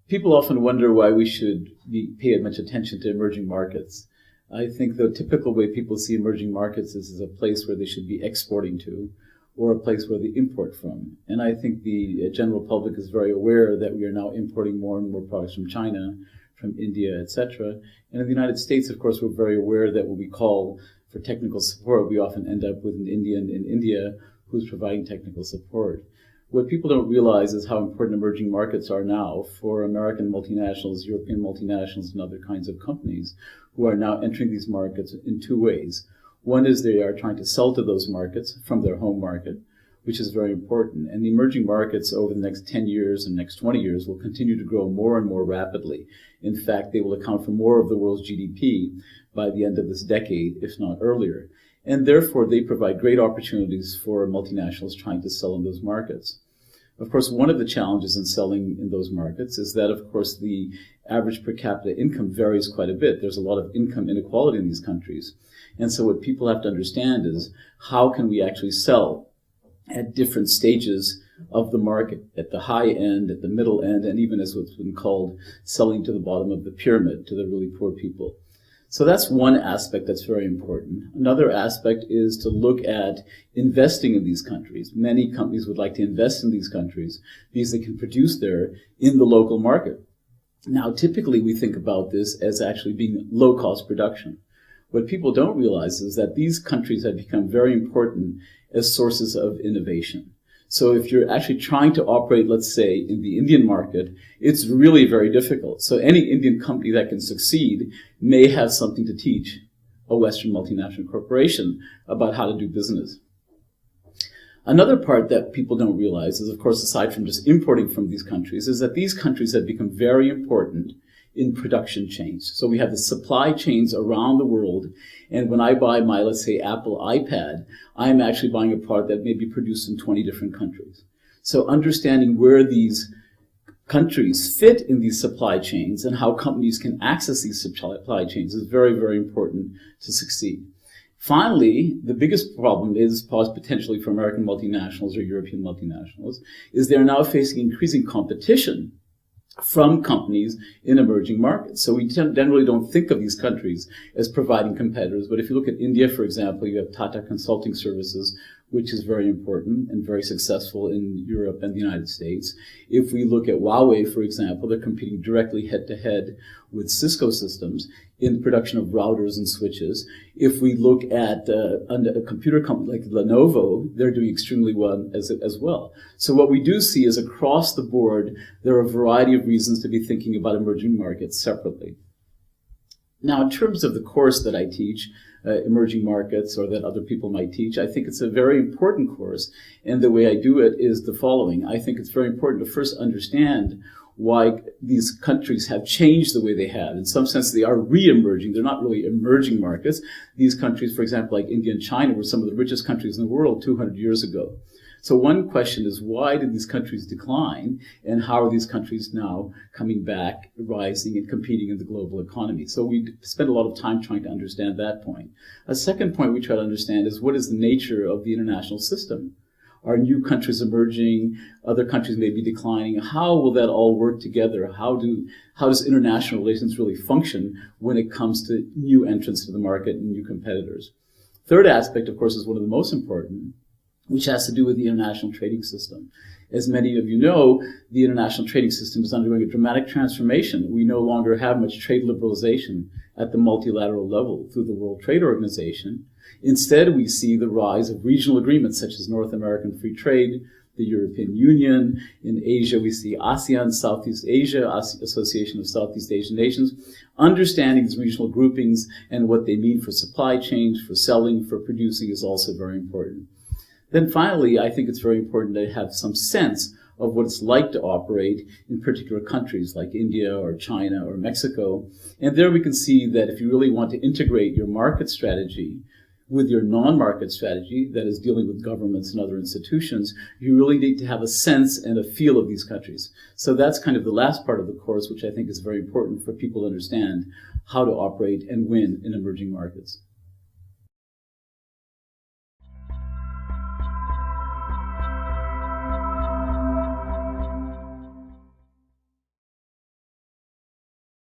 People often wonder why we should pay much attention to emerging markets. I think the typical way people see emerging markets is as a place where they should be exporting to, or a place where they import from. And I think the general public is very aware that we are now importing more and more products from China, from India, etc. And in the United States, of course, we're very aware that what we call for technical support, we often end up with an Indian in India who's providing technical support. What people don't realize is how important emerging markets are now for American multinationals, European multinationals, and other kinds of companies who are now entering these markets in two ways. One is they are trying to sell to those markets from their home market, which is very important. And the emerging markets over the next 10 years and next 20 years will continue to grow more and more rapidly. In fact, they will account for more of the world's GDP by the end of this decade, if not earlier. And therefore, they provide great opportunities for multinationals trying to sell in those markets. Of course, one of the challenges in selling in those markets is that, of course, the average per capita income varies quite a bit. There's a lot of income inequality in these countries. And so what people have to understand is how can we actually sell at different stages of the market, at the high end, at the middle end, and even as what's been called selling to the bottom of the pyramid, to the really poor people. So that's one aspect that's very important. Another aspect is to look at investing in these countries. Many companies would like to invest in these countries because they can produce there in the local market. Now, typically we think about this as actually being low-cost production. What people don't realize is that these countries have become very important as sources of innovation. So if you're actually trying to operate, let's say, in the Indian market, it's really very difficult. So any Indian company that can succeed may have something to teach a Western multinational corporation about how to do business. Another part that people don't realize is, of course, aside from just importing from these countries, is that these countries have become very important in production chains. So we have the supply chains around the world, and when I buy my, let's say, Apple iPad, I'm actually buying a product that may be produced in 20 different countries. So understanding where these countries fit in these supply chains and how companies can access these supply chains is very, very important to succeed. Finally, the biggest problem is potentially for American multinationals or European multinationals, is they're now facing increasing competition from companies in emerging markets. So we generally don't think of these countries as providing competitors. But if you look at India, for example, you have Tata Consulting Services, which is very important and very successful in Europe and the United States. If we look at Huawei, for example, they're competing directly head-to-head with Cisco systems in production of routers and switches. If we look at a computer company like Lenovo, they're doing extremely well as well. So what we do see is across the board, there are a variety of reasons to be thinking about emerging markets separately. Now, in terms of the course that I teach, emerging markets, or that other people might teach, I think it's a very important course. And the way I do it is the following. I think it's very important to first understand why these countries have changed the way they have. In some sense, they are re-emerging. They're not really emerging markets. These countries, for example, like India and China, were some of the richest countries in the world 200 years ago. So one question is, why did these countries decline, and how are these countries now coming back, rising, and competing in the global economy? So we spend a lot of time trying to understand that point. A second point we try to understand is, what is the nature of the international system? Are new countries emerging? Other countries may be declining. How will that all work together? How does international relations really function when it comes to new entrants to the market and new competitors? Third aspect, of course, is one of the most important, which has to do with the international trading system. As many of you know, the international trading system is undergoing a dramatic transformation. We no longer have much trade liberalization at the multilateral level through the World Trade Organization. Instead, we see the rise of regional agreements such as North American Free Trade, the European Union. In Asia, we see ASEAN, Southeast Asia, Association of Southeast Asian Nations. Understanding these regional groupings and what they mean for supply chains, for selling, for producing is also very important. Then finally, I think it's very important to have some sense of what it's like to operate in particular countries like India or China or Mexico. And there we can see that if you really want to integrate your market strategy with your non-market strategy, that is dealing with governments and other institutions, you really need to have a sense and a feel of these countries. So that's kind of the last part of the course, which I think is very important for people to understand how to operate and win in emerging markets.